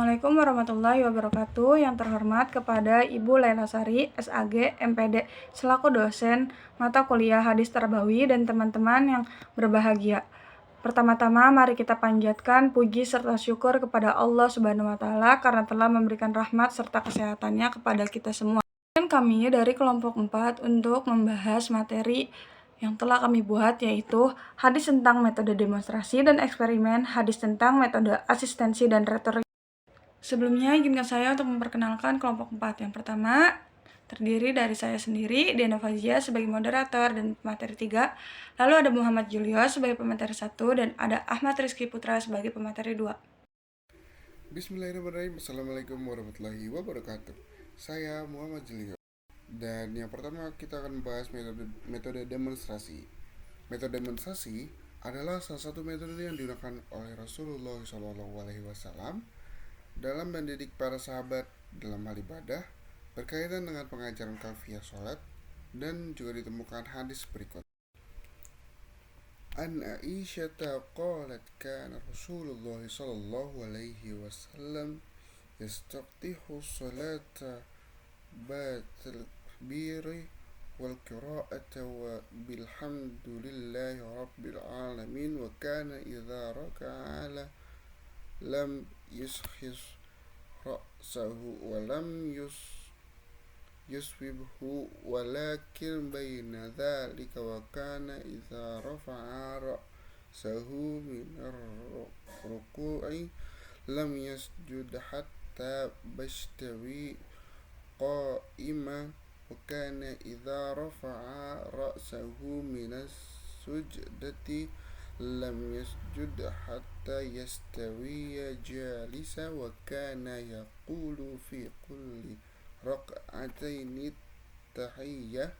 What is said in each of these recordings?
Assalamualaikum warahmatullahi wabarakatuh. Yang terhormat kepada Ibu Laila Sari, SAG, MPD, selaku dosen mata kuliah Hadis Tarbawi dan teman-teman yang berbahagia. Pertama-tama mari kita panjatkan puji serta syukur kepada Allah Subhanahu wa taala karena telah memberikan rahmat serta kesehatannya kepada kita semua. Dan kami dari kelompok 4 untuk membahas materi yang telah kami buat, yaitu hadis tentang metode demonstrasi dan eksperimen, hadis tentang metode asistensi dan retorik. Sebelumnya, izinkan saya untuk memperkenalkan kelompok 4. Yang pertama, terdiri dari saya sendiri, Diana Fazia sebagai moderator dan pemateri 3. Lalu ada Muhammad Julius sebagai pemateri 1, dan ada Ahmad Rizky Putra sebagai pemateri 2. Bismillahirrahmanirrahim. Assalamualaikum warahmatullahi wabarakatuh. Saya Muhammad Julius. Dan yang pertama kita akan membahas metode demonstrasi. Metode demonstrasi adalah salah satu metode yang digunakan oleh Rasulullah SAW dalam mendidik para sahabat dalam hal ibadah berkaitan dengan pengajaran kafiyah sholat, dan juga ditemukan hadis berikut. An Aisyah qalat kana Rasulullah sallallahu alaihi wasallam yastaqtihu salata batal biri wal qira'ata wa bilhamdulillahi rabbil alamin wa kana idza raka'a lam yuskhis ra'sahu wa lam yuswibhu walakin baina dhalika wa kana idza rafa'a ra'sahu min ar-ruku'i lam yasjud hatta bastawi qa'ima wa kana idza rafa'a ra'sahu min as-sujdati lam yasjud hatta yastawiya jalisa wa kana yaqulu fi kulli rak'ataini tahiyyah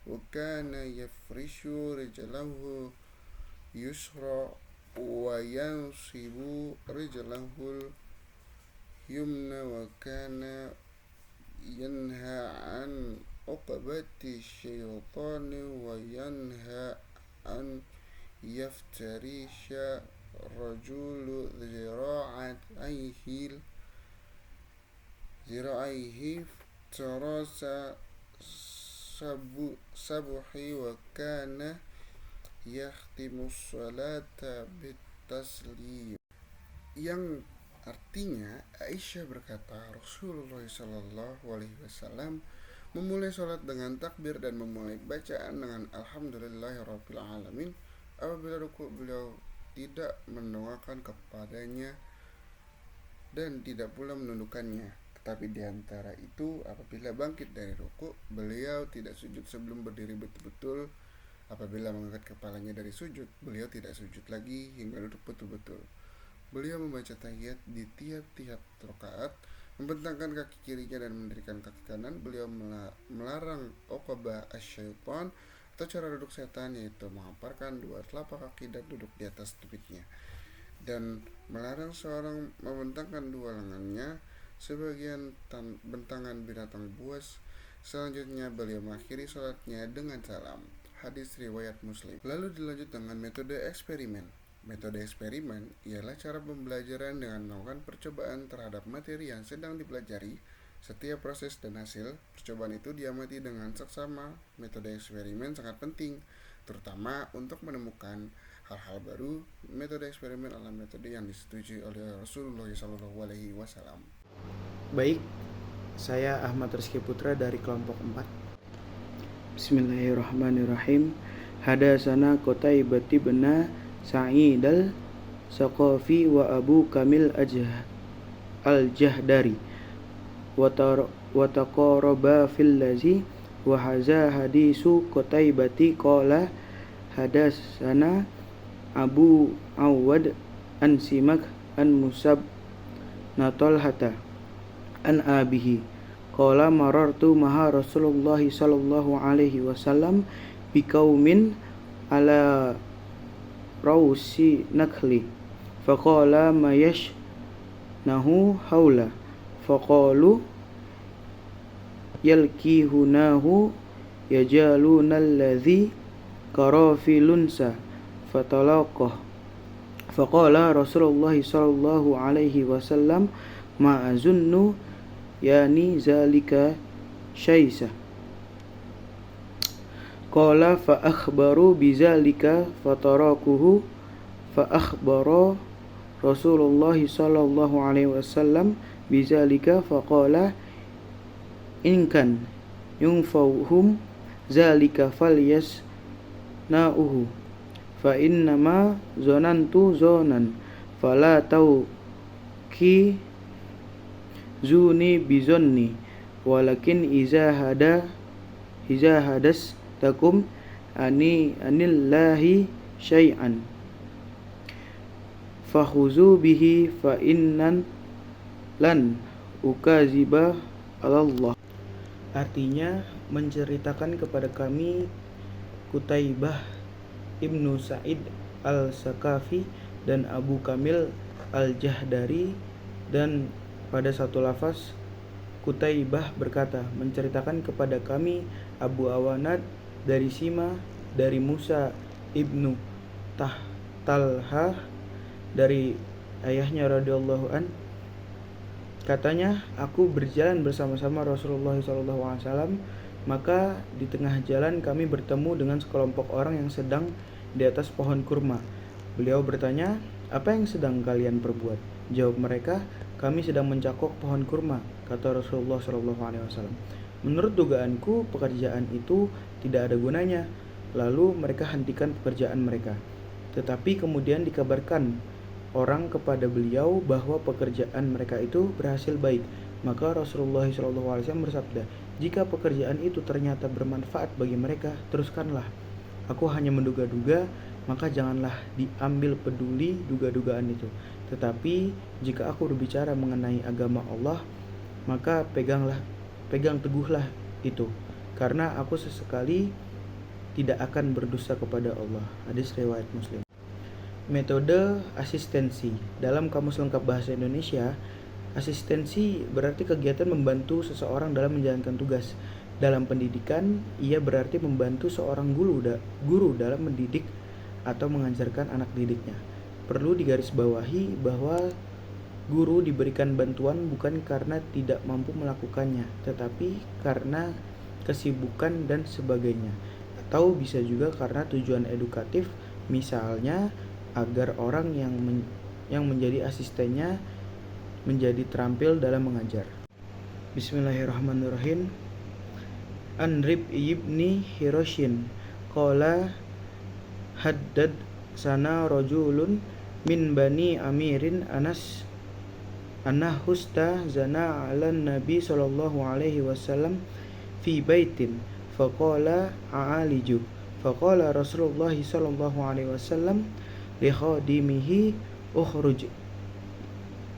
wa kana yafrishu rijlahu yusra wa yansibu rijlahu yumna wa kana yanha an uqbati syaitani wa yanha an yaftarisha rajulu zira'aihi tarasa sabuhi wa kana yakhtimu salata bitaslim, yang artinya Aisyah berkata Rasulullah SAW memulai sholat dengan takbir dan memulai bacaan dengan alhamdulillahirabbil alamin. Apabila ruku, beliau tidak mendoakan kepadanya dan tidak pula menundukkannya. Tetapi di antara itu, apabila bangkit dari ruku, beliau tidak sujud sebelum berdiri betul-betul. Apabila mengangkat kepalanya dari sujud, beliau tidak sujud lagi hingga duduk betul-betul. Beliau membaca tahiyat di tiap-tiap rakaat, membentangkan kaki kirinya dan mendirikan kaki kanan. Beliau melarang uqbah asyaitan atau cara duduk setan, yaitu menghamparkan dua telapak kaki dan duduk di atas tumitnya, dan melarang seorang membentangkan dua lengannya sebagian bentangan binatang buas. Selanjutnya beliau mengakhiri sholatnya dengan salam. Hadis riwayat Muslim. Lalu dilanjut dengan metode eksperimen. Metode eksperimen ialah cara pembelajaran dengan melakukan percobaan terhadap materi yang sedang dipelajari. Setiap proses dan hasil percobaan itu diamati dengan seksama. Metode eksperimen sangat penting, terutama untuk menemukan hal-hal baru. Metode eksperimen adalah metode yang disetujui oleh Rasulullah SAW. Baik, saya Ahmad Rizky Putra dari kelompok 4. Bismillahirrahmanirrahim. Hadasana Qutaibah bin Sa'id al-Saqafi wa Abu Kamil al-Jahdari wa taqaraba fil ladzi wa hadza hadisu Qutaibati qala hadasana Abu Awad an Simak an Musab Natalhata an abihi qala marartu maha Rasulullah sallallahu alaihi wasallam biqaumin ala rausi nakli faqala ma yashnahu haula faqalu yalkihunahu yajaluna alladhi karafilunsa fatalaqah faqala Rasulullah sallallahu alaihi wasallam ma azunnu yani zalika syaisah. Qala fa akhbaru bizalika fatarakuhu fa akhbara Rasulullah sallallahu alaihi wasallam bizalika faqala in kan yunfauhum zalika falyasna'uhu fa innama zonantu zonan fala tauki zuni bizonni walakin iza hadas takum anillahi syai'an fakhuzu bihi fa innan lan ukaziba Allah. Artinya, menceritakan kepada kami Kutaibah Ibnu Sa'id al-Sakafi dan Abu Kamil al-Jahdari, dan pada satu lafaz Kutaibah berkata, menceritakan kepada kami Abu Awanad dari Sima dari Musa Ibnu Talhah dari ayahnya radhiyallahu an. Katanya, aku berjalan bersama-sama Rasulullah SAW, maka di tengah jalan kami bertemu dengan sekelompok orang yang sedang di atas pohon kurma. Beliau bertanya, apa yang sedang kalian perbuat? Jawab mereka, kami sedang mencakok pohon kurma, kata Rasulullah SAW. Menurut dugaanku, pekerjaan itu tidak ada gunanya. Lalu mereka hentikan pekerjaan mereka. Tetapi kemudian dikabarkan orang kepada beliau bahwa pekerjaan mereka itu berhasil baik. Maka Rasulullah SAW bersabda, jika pekerjaan itu ternyata bermanfaat bagi mereka, teruskanlah. Aku hanya menduga-duga, maka janganlah diambil peduli duga-dugaan itu. Tetapi jika aku berbicara mengenai agama Allah, maka pegang teguhlah itu, karena aku sesekali tidak akan berdusta kepada Allah. Hadis riwayat Muslim. Metode asistensi. Dalam Kamus Lengkap Bahasa Indonesia, asistensi berarti kegiatan membantu seseorang dalam menjalankan tugas. Dalam pendidikan, ia berarti membantu seorang guru dalam mendidik atau mengajarkan anak didiknya. Perlu digarisbawahi bahwa guru diberikan bantuan bukan karena tidak mampu melakukannya, tetapi karena kesibukan dan sebagainya. Atau bisa juga karena tujuan edukatif, misalnya agar orang yang menjadi asistennya menjadi terampil dalam mengajar. Bismillahirrahmanirrahim. An Rib'i ibni Hiroshin qala haddad sana rajulun min bani amirin Anas husta zana ala nabi sallallahu alaihi wasallam fi baitin faqala a'aliju faqala Rasulullah sallallahu alaihi wasallam li khadimihi ukhruj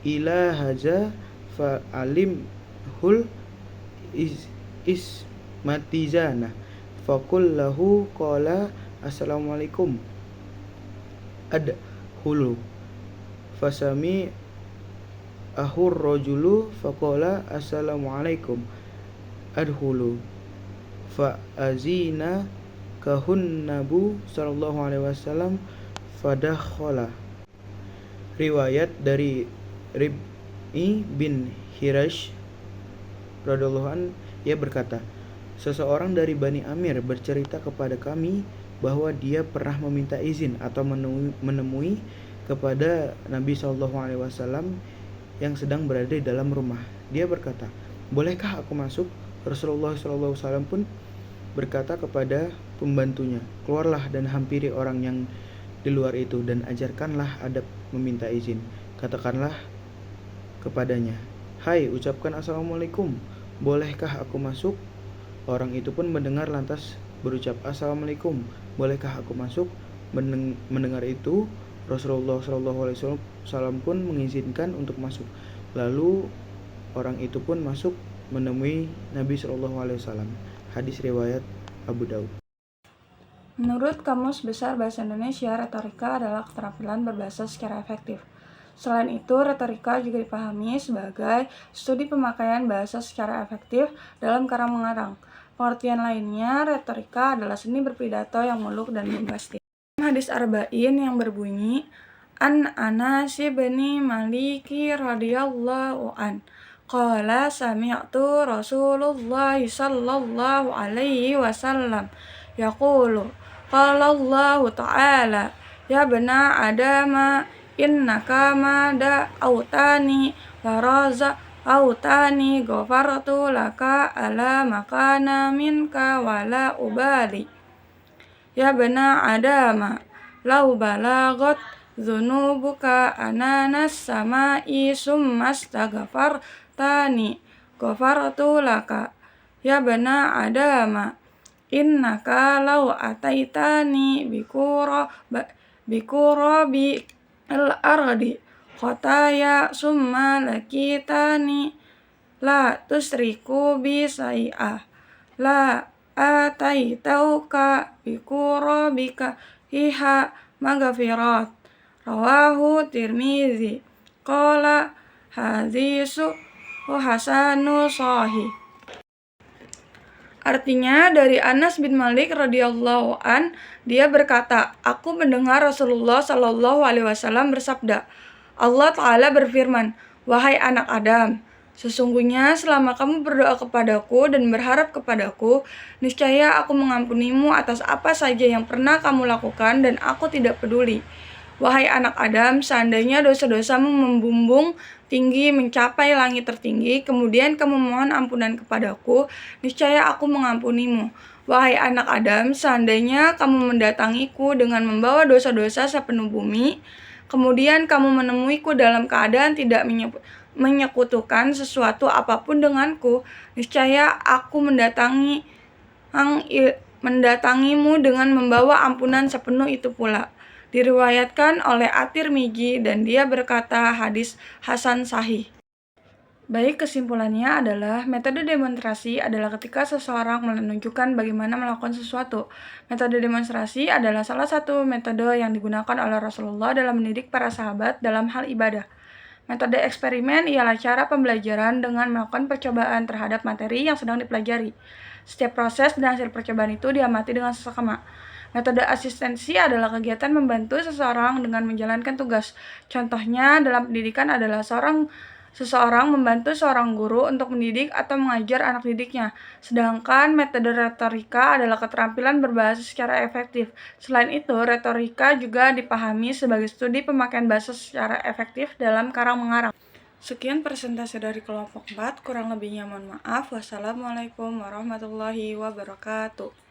ila haza fa alimhul ismatizana faqul lahu qala assalamualaikum adhulu fasami ahur rajulu faqala assalamualaikum adhulu fa azina kahun nabu sallallahu alaihi wasallam fadakhala. Riwayat dari Rib'i bin Hirash radhiyallahu an, ia berkata, seseorang dari Bani Amir bercerita kepada kami bahwa dia pernah meminta izin atau menemui kepada Nabi SAW yang sedang berada di dalam rumah. Dia berkata, bolehkah aku masuk? Rasulullah SAW pun berkata kepada pembantunya, keluarlah dan hampiri orang yang di luar itu dan ajarkanlah adab meminta izin. Katakanlah kepadanya, hai, ucapkan assalamualaikum, bolehkah aku masuk? Orang itu pun mendengar lantas berucap assalamualaikum, bolehkah aku masuk? Mendengar itu Rasulullah SAW pun mengizinkan untuk masuk. Lalu orang itu pun masuk menemui Nabi SAW. Hadis riwayat Abu Daud. Menurut Kamus Besar Bahasa Indonesia, retorika adalah keterampilan berbahasa secara efektif. Selain itu, retorika juga dipahami sebagai studi pemakaian bahasa secara efektif dalam karya mengarang. Pengertian lainnya, retorika adalah seni berpidato yang muluk dan bombastis. Hadis Arba'in yang berbunyi, an Anas bin Malik radhiyallahu an qala sami'tu Rasulullah sallallahu alaihi wasallam yaqulu qala Allah ta'ala ya bena adama innaka ma da'autani wa razaqautani ghafartu laka ala makana minka wala ubali ya bena adama lau balagot dzunubuka ananas samai summa astaghfartani ghafartu laka ya bena adama innaka lau ataitani bikurabi al-ardi khotaya summa lakitani la tusriku bi say'ah la ataitauka bikurabika hiha magfirat rawahu Tirmizi qala hadisu hasanu sahih. Artinya dari Anas bin Malik radhiyallahu an, dia berkata, aku mendengar Rasulullah shallallahu alaihi wasallam bersabda, Allah Ta'ala berfirman, wahai anak Adam, sesungguhnya selama kamu berdoa kepadaku dan berharap kepadaku, niscaya aku mengampunimu atas apa saja yang pernah kamu lakukan dan aku tidak peduli. Wahai anak Adam, seandainya dosa-dosamu membumbung tinggi mencapai langit tertinggi, kemudian kamu mohon ampunan kepadaku, niscaya aku mengampunimu. Wahai anak Adam, seandainya kamu mendatangiku dengan membawa dosa-dosa sepenuh bumi, kemudian kamu menemuiku dalam keadaan tidak menyekutukan sesuatu apapun denganku, niscaya aku mendatangimu dengan membawa ampunan sepenuh itu pula. Diriwayatkan oleh At-Tirmizi dan dia berkata hadis hasan sahih. Baik, kesimpulannya adalah metode demonstrasi adalah ketika seseorang menunjukkan bagaimana melakukan sesuatu. Metode demonstrasi adalah salah satu metode yang digunakan oleh Rasulullah dalam mendidik para sahabat dalam hal ibadah. Metode eksperimen ialah cara pembelajaran dengan melakukan percobaan terhadap materi yang sedang dipelajari. Setiap proses dan hasil percobaan itu diamati dengan seksama. Metode asistensi adalah kegiatan membantu seseorang dengan menjalankan tugas. Contohnya dalam pendidikan adalah seseorang membantu seorang guru untuk mendidik atau mengajar anak didiknya. Sedangkan metode retorika adalah keterampilan berbahasa secara efektif. Selain itu, retorika juga dipahami sebagai studi pemakaian bahasa secara efektif dalam karang mengarang. Sekian presentasi dari kelompok 4, kurang lebihnya mohon maaf. Wassalamualaikum warahmatullahi wabarakatuh.